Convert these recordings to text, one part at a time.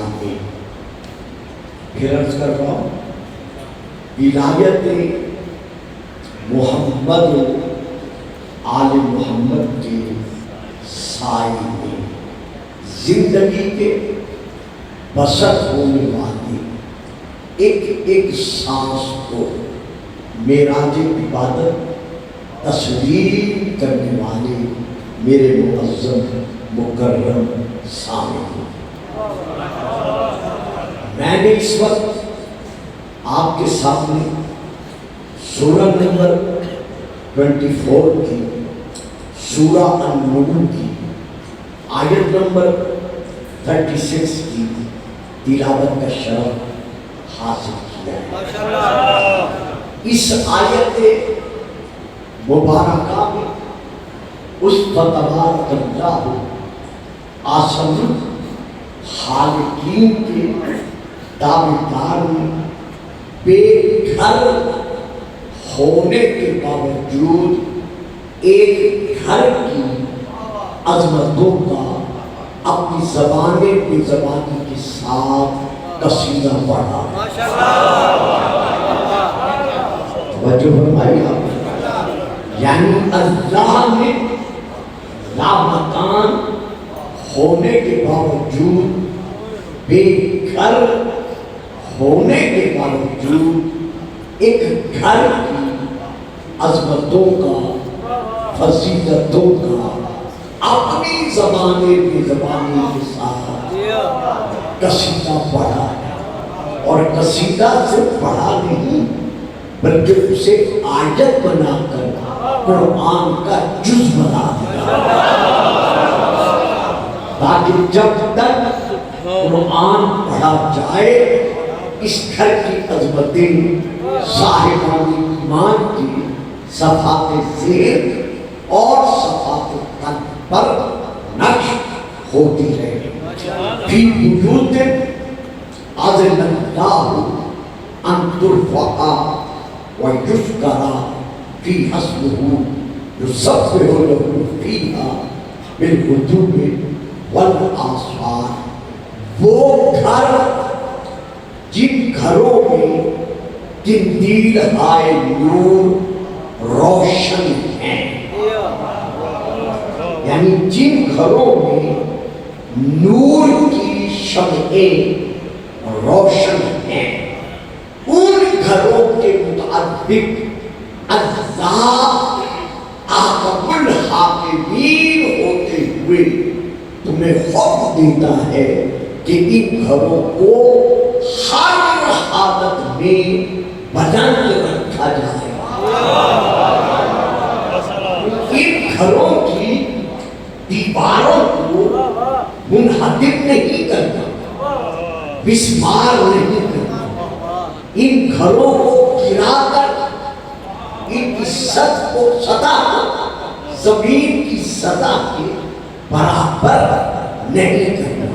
सामने फिर अर्ज कर रहा हूँ, विलायत मोहम्मद आल मोहम्मद के साए में जिंदगी के बसर होने वाली एक एक सांस को मेराज इबादत तस्लीम करने वाले मेरे मुअज़्ज़म मुकर्रम सामने, मैंने इस वक्त आपके सामने सूरह नंबर 24 की, सूरह अन-नूर की आयत नंबर 36 की तिलावत का शरफ हासिल किया है। इस आयत मुबारका में उस तबारकल्लाहु आसमां खालिकीन के दावेदार में बेघर होने के बावजूद एक घर की अजमतों का अपनी ज़बाने बेज़बानी के साथ कसीदा पढ़ा। वजह फरमाई आप, यानी अल्लाह ने लामकान होने के बावजूद, बेघर होने के बावजूद एक घर की अजमतों का, फजीलतों का अपनी ज़बाने बेज़बानी के साथ कसीदा पढ़ा है। और कसीदा से पढ़ा नहीं बल्कि उसे आयत बनाकर कुरान का जुज़ बना दिया, ताकि जब तक कुरान पढ़ा जाए इस घर की अज़मतें साहिबानी ईमान की सफ़ाते ज़ेहन और सफ़ाते क़ल्ब पर नक्श होती रहे। फी बुयूतिन अज़नल्लाहु अन तुरफ़अ व युज़करा फी हस्मुहु युसब्बिहु लहु फ़ीहा बिल-गुदुव्वि वल-आसाल। वो घर जिन घरों में किंदील आए नूर रोशन हैं, यानी जिन घरों में नूर की शम्एं रोशन हैं, उन घरों के मुताबिक अल्लाह आक़िबुल हाकिमीन होते हुए तुम्हें हुक्म देता है कि इन घरों को हर हालत में बुलंद रखा जाए। इन घरों की दीवारों को मुनहदिम नहीं करना, विस्मार नहीं करना, इन घरों को गिराकर इनकी सतह को जमीन की सतह के बराबर नहीं करना,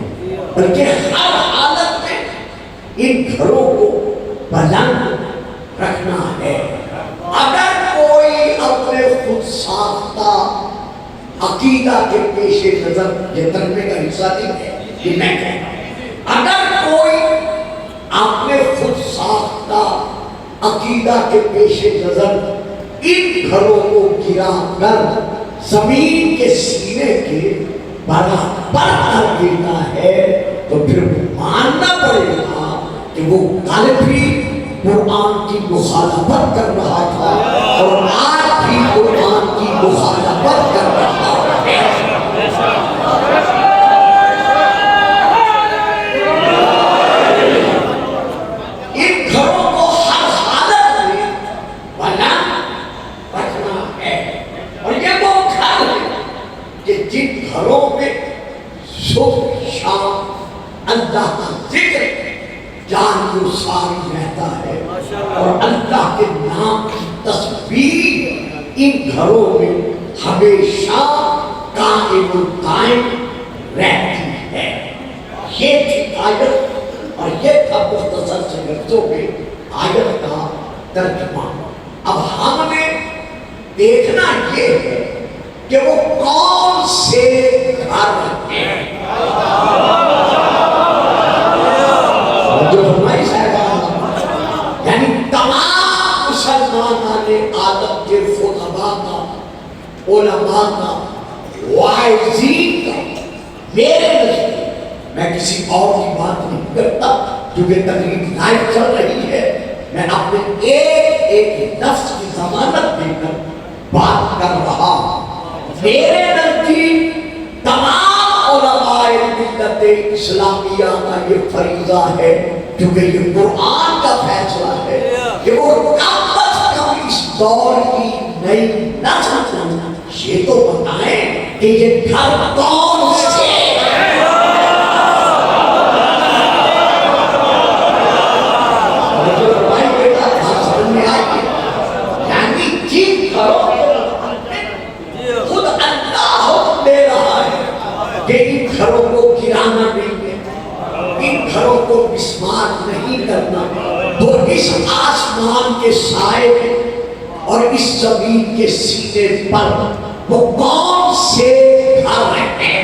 बल्कि हर हालत में इन घरों को बुलंद रखना है। अगर कोई अपने खुद साख्ता अकीदा के पेशे नजर, ये तर्जुमे का हिस्सा नहीं है, ये मैं कह रहा हूं, अगर कोई अपने खुद साख्ता अकीदा के पेशे नजर इन घरों को गिरा कर जमीन के सीने के बराबर कर देता है, तो फिर मानना पड़ेगा कि वो कल भी कुरान की मुखालफत कर रहा था और आज भी कुरान की मुखालफत कर रहा है। इन घरों को हर हालत में बुलंद रखना है। और ये वो घर है कि जिन घरों में सुबह शाम अल्लाह का जिक्र जान सारी रहता है और अल्लाह के नाम की तस्बीह इन घरों में हमेशा कायम रहती है। ये थी आयत और ये था मुख्तसर से लफ्ज़ों में आयत का तर्जुमा। अब हमने देखना ये है कि वो कौन से घर हैं। क्योंकि तकलीफ लाइव चल रही है, मैं अपने एक एक नफ्स की जमानत देकर बात कर रहा हूं। मेरे नजदीक तमाम उलमाए मिल्लत इस्लामिया का ये फरीजा है, क्योंकि ये कुरान का फैसला है कि वो कब कब इस दौर की नई नस्ल ये तो बताएं कि ये घर कौन से खुद अल्लाह दे रहा है कि इन घरों को गिराना नहीं है, इन घरों को बिस्मार नहीं करना। तो इस आसमान के साए और इस जमीन के सीने पर वो कौन से घर हैं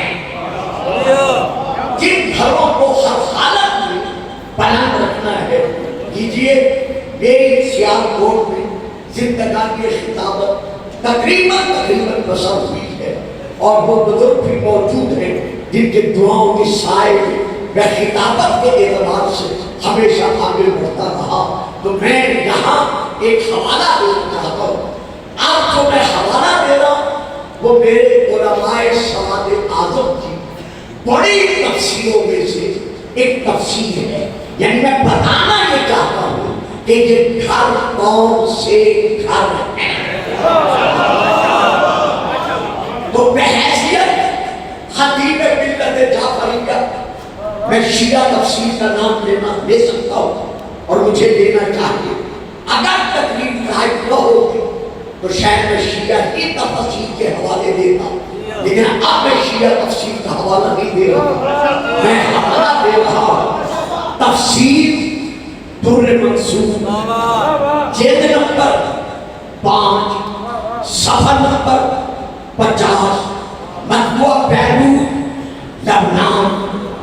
जिन घरों को हर हालत में बुलंद रखना है। कीजिए, मेरे सियालकोट में जिंदगानी खिताबत तकरीबन बसर हुई है और वो बुजुर्ग भी मौजूद हैं जिनके दुआओं के साए मैं खिताबत के एतबार से हमेशा आगे बढ़ता रहा। तो मैं यहाँ एक हवाला देना चाहता हूँ। आज जो मैं हवाला दे रहा हूँ वो मेरे उलमाए सवाद आज़म की बड़ी तफसीरों में से एक तफसीर है। यानी मैं बताना ये चाहता हूँ कि ये घर कौन से घर हैं। तो बहैसियत खतीब मिल्लत जाफरिया मैं शिया तफसीर का नाम ले सकता हूँ और मुझे लेना चाहिए। अगर तकलीफ लायक न होती तो शायद मैं शिया ही तफसीर के हवाले देता, लेकिन अब मैं शिया तफसीर का हवाला नहीं दे रहा। मैं हवाला दे रहा हूँ तफसीर दुर्र मंसूर जिल्द नंबर 5 सफर नंबर 50 मतबूआ पहलू लबनान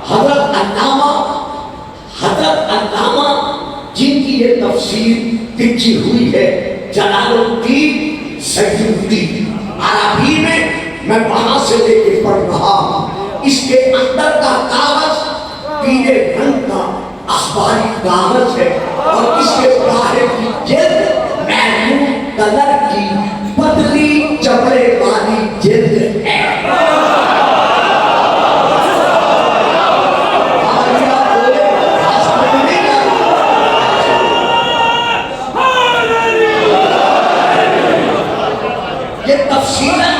हजरत अल्लामा जिनकी ये तफसीर लिखी हुई है जलालुद्दीन सैयुद्दीन अरबी में मैं वहां से लेके पढ़ रहा हूँ। इसके अंदर का कागज पीले रंग का अखबारी कागज है और इसके बाहर की जिल्द महमूद कलर की पतली चमड़े वाली जिल्द है। ये तफसीलन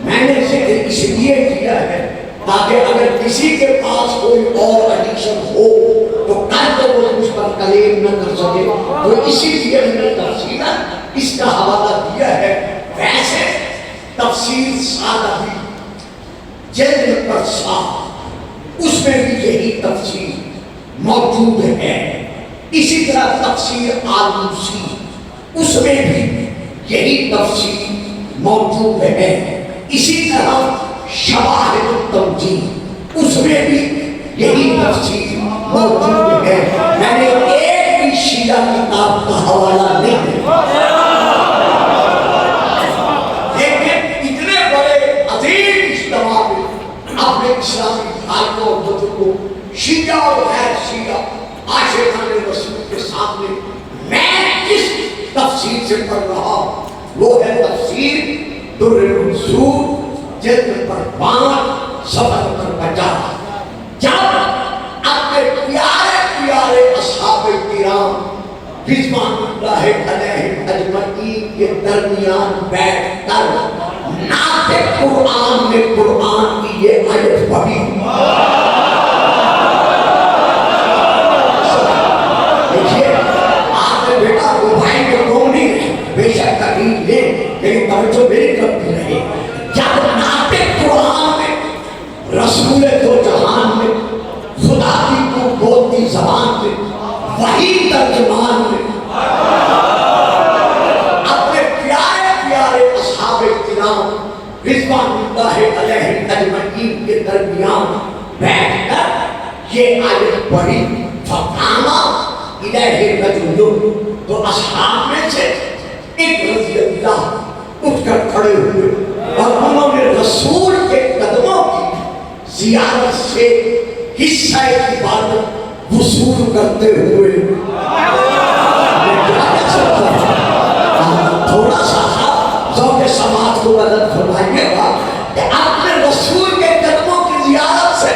मैंने जिक्र इसलिए किया है ताकि अगर किसी के पास कोई और एडिक्शन हो तो कल तो वो मुझ पर क्लेम न कर सके, तो इसीलिए मैंने तफसीलन इसका हवाला दिया है। वैसे तफसीर सादा भी जिल्द पर 7 उसमें भी यही तफसीर मौजूद है। इसी तरह तफसीर आलूसी उसमें भी यही तफसीर मौजूद है। इसी तरह शवाहिद तमजीद उसमें भी यही तफसीर मौजूद है। मैंने एक भी शिया किताब का हवाला नहीं दिया, लेकिन इतने बड़े अजीम इज्तिमा में अपने इस्लामी भाइयों और बुजुर्गों शिया और गैर शिया आशिकाने रसूल के सामने मैं किस तफसीर से पढ़ रहा हूँ वो है तफसीर दुर्र मंसूर जिल्द पर 5 सफर पर 50। जब अपने प्यारे प्यारे असहाबे किराम रिज़वानुल्लाह अलैहिम अजमईन के दरमियान बैठकर नाते कुरान में कुरान की ये आयत पढ़ी। देखिए आपने बेटा वो भाई के कौन नहीं है, बेशक तकलीफ ले, लेकिन तवज्जो मेरी तरफ भी रहे। जब नाते कुरान में रसूल दो जहान में खुदा की को बोलती जबान में वही तर्जुमान में अपने प्यारे प्यारे असहाबे किराम रिज़वानुल्लाह अलैहिम अजमईन के दरमियान बैठकर ये आयत पढ़ी। फकामा इलैहि रजुलुन, तो असहाब में से एक रज़ी अल्लाह उठकर खड़े हुए और उन्होंने रसूल के कदमों की ज़ियारत से हिस्सा इबादत वसूल करते हुए थोड़ा सा के समाज को मदद फरमाइएगा कि आपने रसूल के कदमों की जियारत से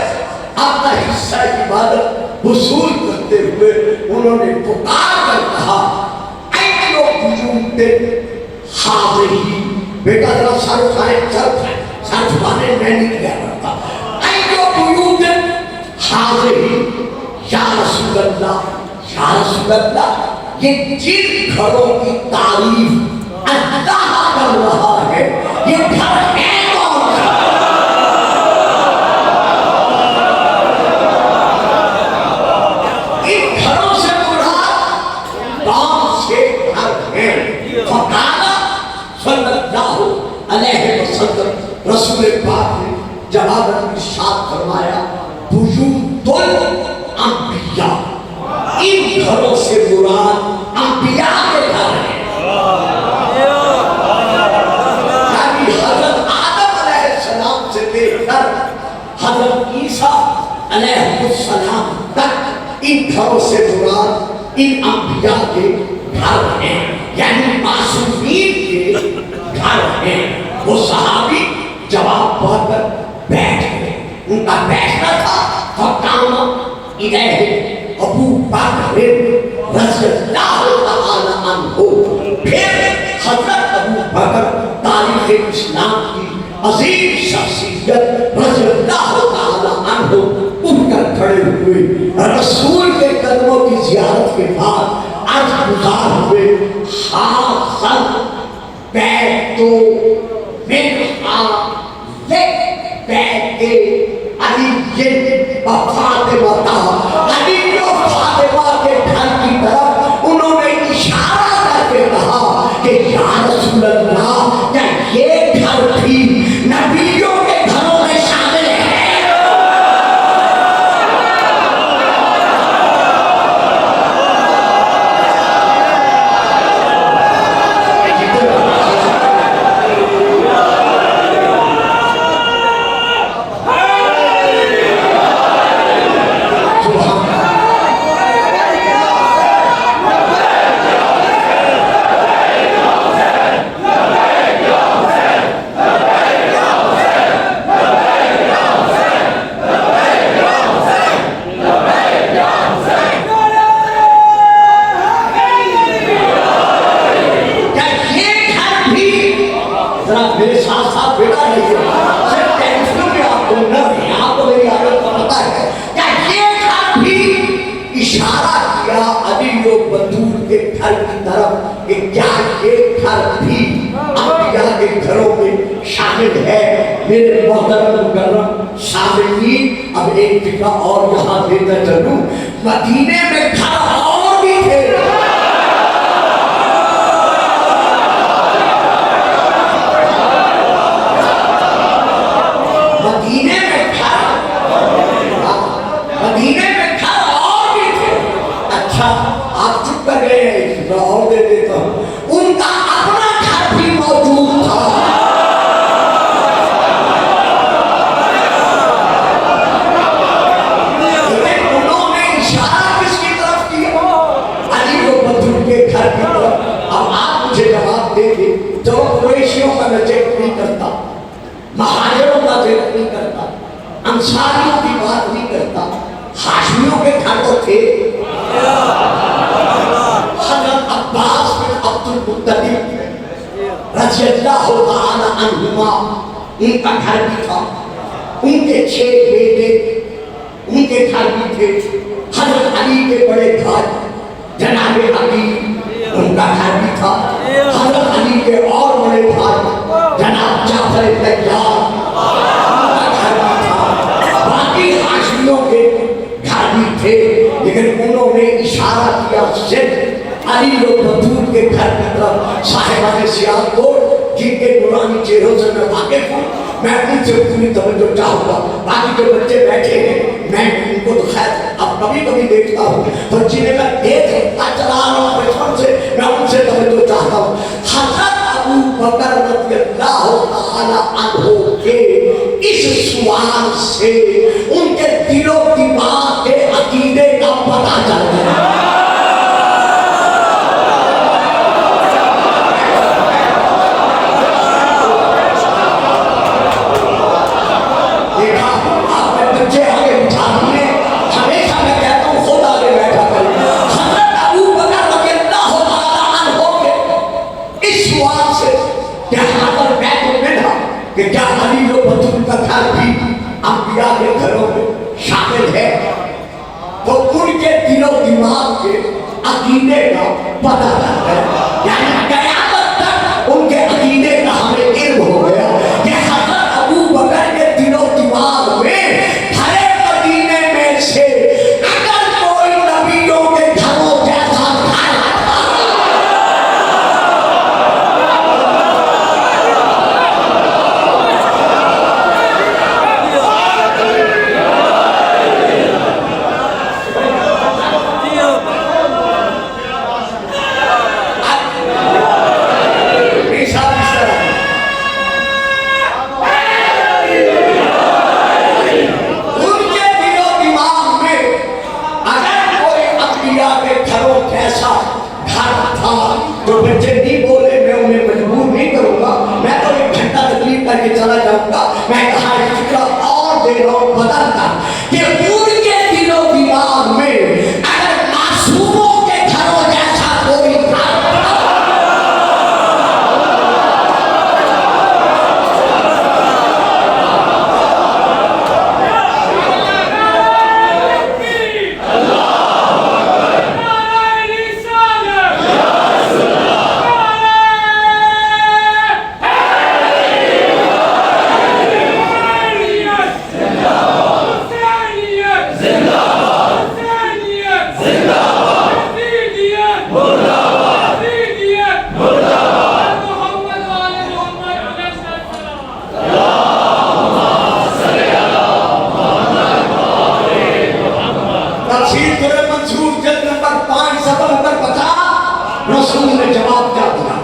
अपना हिस्सा इबादत वसूल करते हुए उन्होंने पुकार कर कहा, हाज़िरी बेटा जरा सर उठाए, सर झुकाने मैं नहीं किया करता। हाज़िरी या रसूल अल्लाह, या रसूल अल्लाह, ये जिन घरों की तारीफ अल्लाह कर रहा है, ये घर है कौन सा? इन घरों से मुराद कौन से घर हैं? फकाना सल्लल्लाहु अलैहि वसल्लम रसूल पाक ने जवाब में इरशाद फरमाया, बुयूतुल अंबिया, इन घरों से मुराद अंबिया के घर हैं। यानी हजरत आदम अलैहिस्सलाम से लेकर हजरत ईसा अलैहिस्सलाम तक इन घरों से मुराद इन अंबिया के घर हैं, यानी मासूमीन के घर हैं। वो सहाबी जवाब पाकर बैठ गए, उनका बैठना था। फकामा इलैहि अबू बकर रज़ियल्लाहु तआला अन्हु, फिर हज़रत अबू बकर तारीख़ इस्लाम की अज़ीम शख़्सियत रज़ियल्लाहु तआला अन्हु उठकर खड़े हुए, रसूल के कदमों की ज़ियारत के बाद अर्ज़ गुज़ार हुए, हाज़ल बैतो मिन बैते अली व फातिमा, अली और फातिमा के घर की तरफ उन्होंने इशारा करके कहा कि या रसूल अल्लाह, क्या ये घर भी नबियों के घरों में शामिल है? घरों में शामिल है। मेरे मोहतरम मुकर्रम शामिलीन, अब एक टिका और यहाँ देता चलूं, मदीने में घर और भी थे। मदीने में घर और भी थे। अच्छा, आप चुप कर गए, और दे देता हूँ। उनका अपना घर भी मौजूद था। लेकिन उन्होंने इशारा किसकी तरफ किया? अली को बदूर के घर की तरफ। अब आप मुझे जवाब देंगे, जब कुरैशियों का मैं जिक्र नहीं करता, महाजिरों का जिक्र नहीं करता, अंसारियों की बात नहीं करता, हाशमियों के घर तो थे। हज़रत अब्बास बिन अब्दुल मुत्तलिब रज़ियल्लाहु तआला अन्हुमा, उनका घर भी था, उनके 6 बेटे उनके घर भी थे। हज़रत अली के बड़े भाई जनाब अली, उनका घर भी था। हज़रत अली के और बड़े भाई जनाब जाफर तैयार, उनका घर भी था। बाकी हाशमियों के घर भी थे, लेकिन उन्होंने इशारा किया सिर्फ अली और बतूल के घर की तरफ। साहिबान सियालकोट, जिनके नूरानी चेहरों से मैं वाकिफ हूँ, मैं उनसे पूरी तवज्जो चाहूँगा। बाकी जो बच्चे बैठे हैं, मैं उनको तो खैर अब कभी कभी देखता हूँ, तो जिन्हें मैं देखता चला रहा हूँ बचपन से, मैं उनसे तवज्जो चाहता हूँ। हज़रत अबू बकर रज़ियल्लाहु तआला अन्हु के इस सवाल से उनके दिलो दिमाग के अकीदे का पता दिलो दिमाग के अकीदे का पता लग गया, यानी कयामत तक उनके अकीदे का हमें इल्म हो गया कि हज़रत अबू बकर के दिलो दिमाग में भरे मदीने में से अगर कोई नबियों के घरों जैसा घर चला जाऊंगा, मैं कहा फिक्र और दे रहा हूं बदलता कि उनके दिलो दिमाग में अगर मासूमों के घरों जैसा कोई घर रसूल ने जवाब क्या दिया?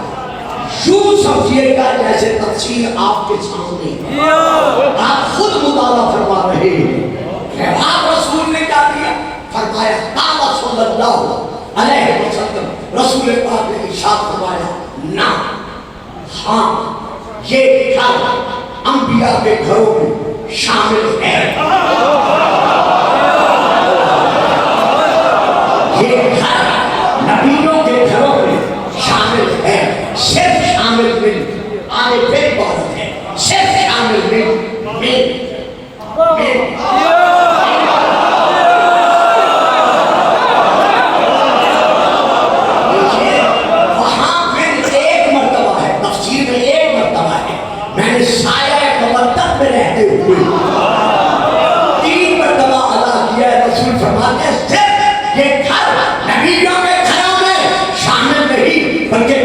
यूं समझिएगा जैसे तफसीर आपके सामने आप खुद मुताला फरमा रहे हैं। रसूल ने क्या दिया? फरमाया ताला सल्लल्लाहु अलैहि वसल्लम, रसूल पाक ने इरशाद फरमाया ना, हाँ ये घर अंबिया के घरों में शामिल है, ये घर नबियों के घरों में शामिल है। सिर्फ शामिल नहीं, आगे फिर बात है, सिर्फ शामिल नहीं, वहां फिर एक मर्तबा है, तफसीर में एक मर्तबा है, मैंने साया कमरतब में रहते हुए 3 मर्तबा अदा किया है। रसूल फरमाते हैं सिर्फ ये घर नबियों के घरों में शामिल नहीं, बल्कि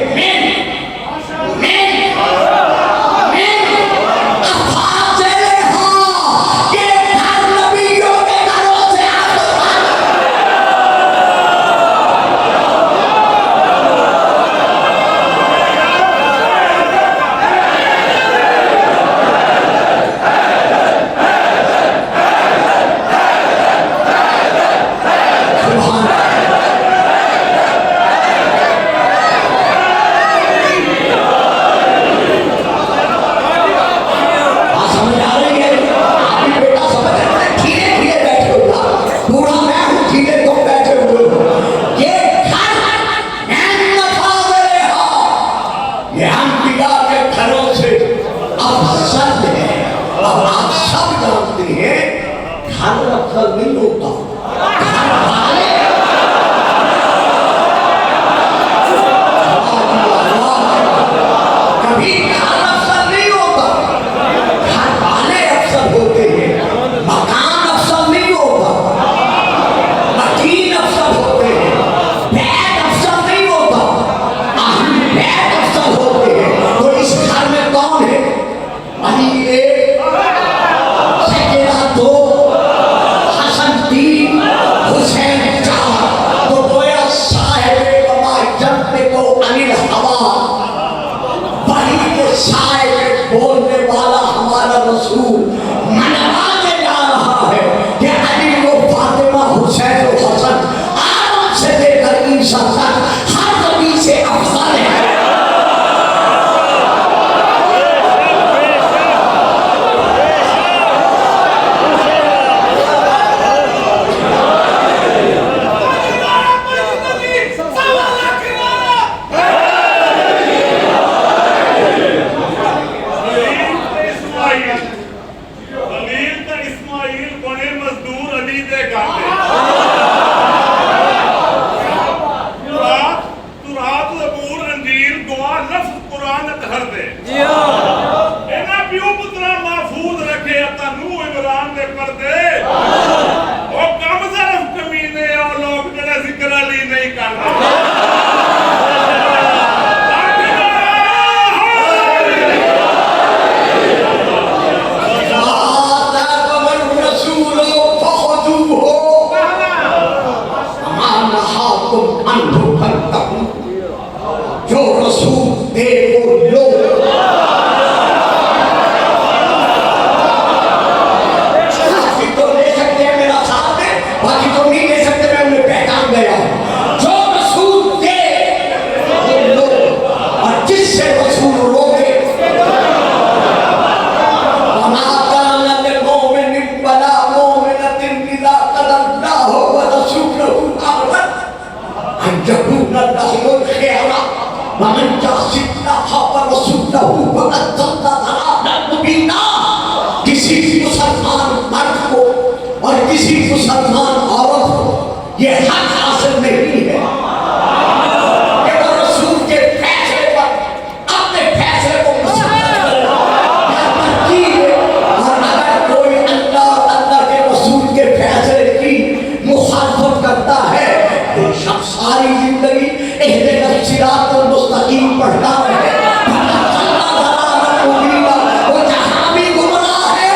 किसी मुसलमान मर्द को और किसी मुसलमान औरत को ये हक हासिल नहीं है कि वो रसूल के फैसले पर अपने फैसले को मुसलमान करे। और अगर कोई अल्लाह और अल्लाह के रसूल के फैसले की मुखालफत करता है तो शख्स सारी जिंदगी इहदिना सिरातल मुस्तकीम पढ़ता है, वो जहां भी गुमराह है।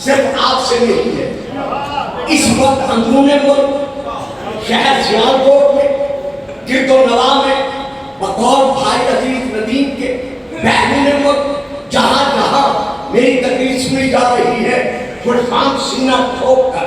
सिर्फ आपसे नहीं है, इस वक्त अंदरूने मुल्क शहर सियालकोट में गिरदो नवा में बकौल भाई अजीज नदीम के बहनूने मुल्क जहां जहां मेरी तकरीर सुनी जा रही है, फुरकान सीना ठोक कर